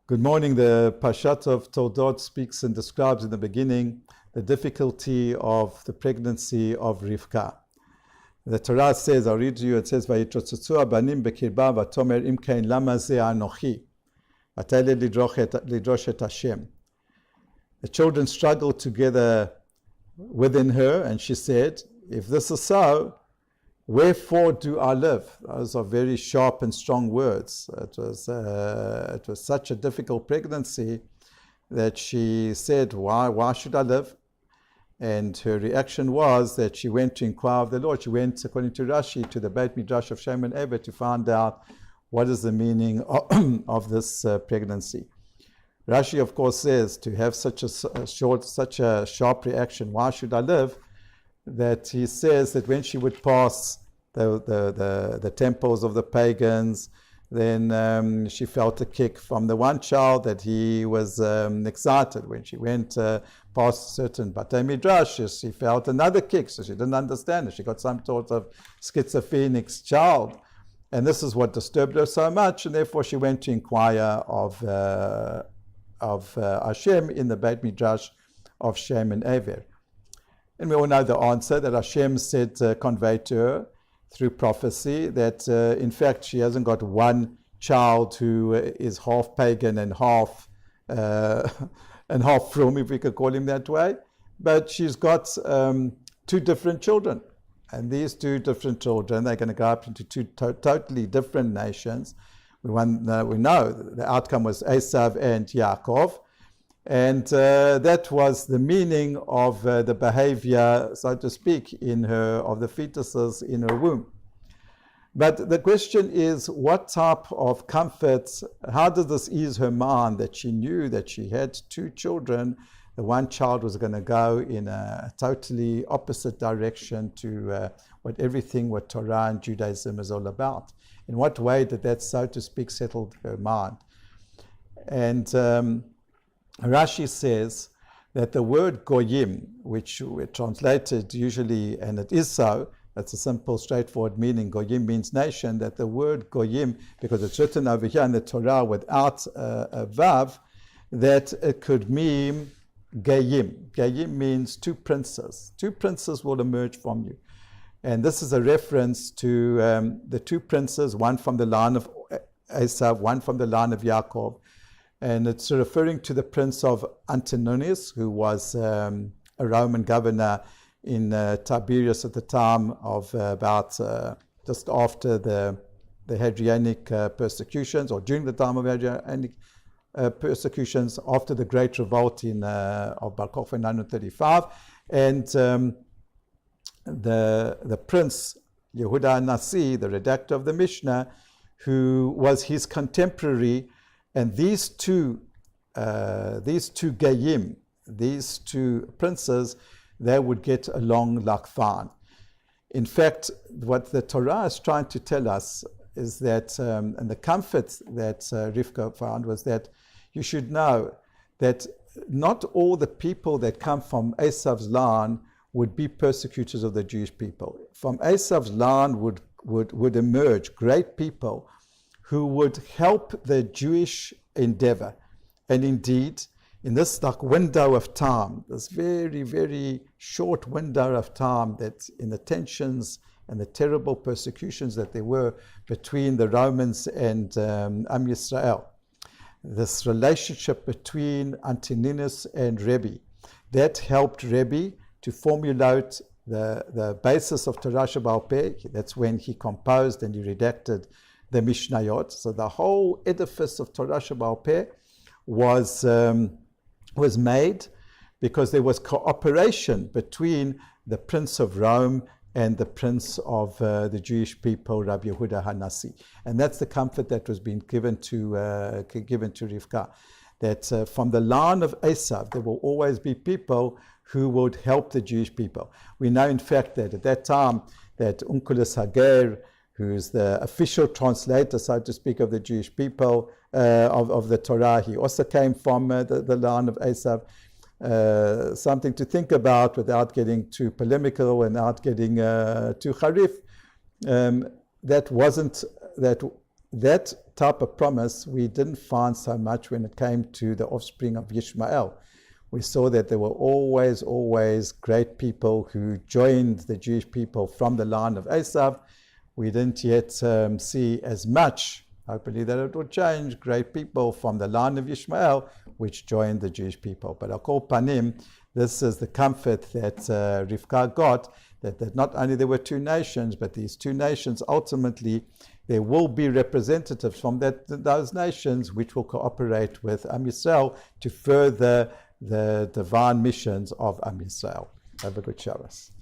Good morning. The Parsha of Toledot speaks and describes in the beginning the difficulty of the pregnancy of Rivka. The Torah says, I'll read to you, it says, "Vayitrotzotzu abanim bekirba vatomer im kain lama ze anochi v'tele lidrosh et Hashem." The children struggled together within her, and she said, "If this is so, wherefore do I live?" Those are very sharp and strong words. It was such a difficult pregnancy that she said, why should I live? And her reaction was that she went to inquire of the Lord. She went, according to Rashi, to the Beit Midrash of Shem and Eber to find out what is the meaning of this pregnancy. Rashi, of course, says to have such a sharp reaction, why should I live? That he says that when she would pass the temples of the pagans, then she felt a kick from the one child that he was excited. When she went past certain Batei Midrash, she felt another kick, so she didn't understand it. She got some sort of schizophrenic child, and this is what disturbed her so much, and therefore she went to inquire of Hashem in the Beit Midrash of Shem and Ever. And we all know the answer that Hashem said, conveyed to her through prophecy, that in fact she hasn't got one child who is half pagan and half frum, if we could call him that way, but she's got two different children. And these two different children, they're going to grow up into two totally different nations. We know the outcome was Esav and Yaakov. And that was the meaning of the behavior, so to speak, of the fetuses in her womb. But the question is, what type of comfort, how does this ease her mind that she knew that she had two children? The one child was going to go in a totally opposite direction to what Torah and Judaism is all about. In what way did that, so to speak, settle her mind? And Rashi says that the word goyim, which we translated usually, and it is so, that's a simple, straightforward meaning. Goyim means nation. That the word goyim, because it's written over here in the Torah without a vav, that it could mean gayim. Gayim means two princes. Two princes will emerge from you. And this is a reference to the two princes, one from the line of Esav, one from the line of Yaakov. And it's referring to the prince of Antoninus, who was a Roman governor in Tiberias at the time of about just after the Hadrianic persecutions, or during the time of Hadrianic persecutions, after the Great Revolt of Bar Kokhba in 935. And the prince, Yehuda Nasi, the redactor of the Mishnah, who was his contemporary. And these two Gayim, these two princes, they would get along like fine. In fact, what the Torah is trying to tell us is that, and the comfort that Rivka found was that you should know that not all the people that come from Esav's line would be persecutors of the Jewish people. From Esav's line would emerge great people who would help the Jewish endeavor. And indeed, in this window of time, this very, very short window of time, that in the tensions and the terrible persecutions that there were between the Romans and Am Yisrael, this relationship between Antoninus and Rebbe, that helped Rebbe to formulate the basis of Torah Shebaal Peh. That's when he composed and he redacted the Mishnayot. So the whole edifice of Torah Shebaal Peh was made because there was cooperation between the Prince of Rome and the Prince of the Jewish people, Rabbi Yehuda HaNasi. And that's the comfort that was being given to Rivka, that from the line of Esav, there will always be people who would help the Jewish people. We know, in fact, that at that time, that Onkelos Hager, who's the official translator, so to speak, of the Jewish people, of the Torah, he also came from the line of Esav. Something to think about without getting too polemical and without getting too harif. That that type of promise we didn't find so much when it came to the offspring of Ishmael. We saw that there were always great people who joined the Jewish people from the line of Esav. We didn't yet see as much, hopefully that it will change, great people from the line of Ishmael, which joined the Jewish people. But al kol panim, this is the comfort that Rivka got, that not only there were two nations, but these two nations, ultimately, there will be representatives from those nations which will cooperate with Am Yisrael to further the divine missions of Am Yisrael. Have a good Shabbos.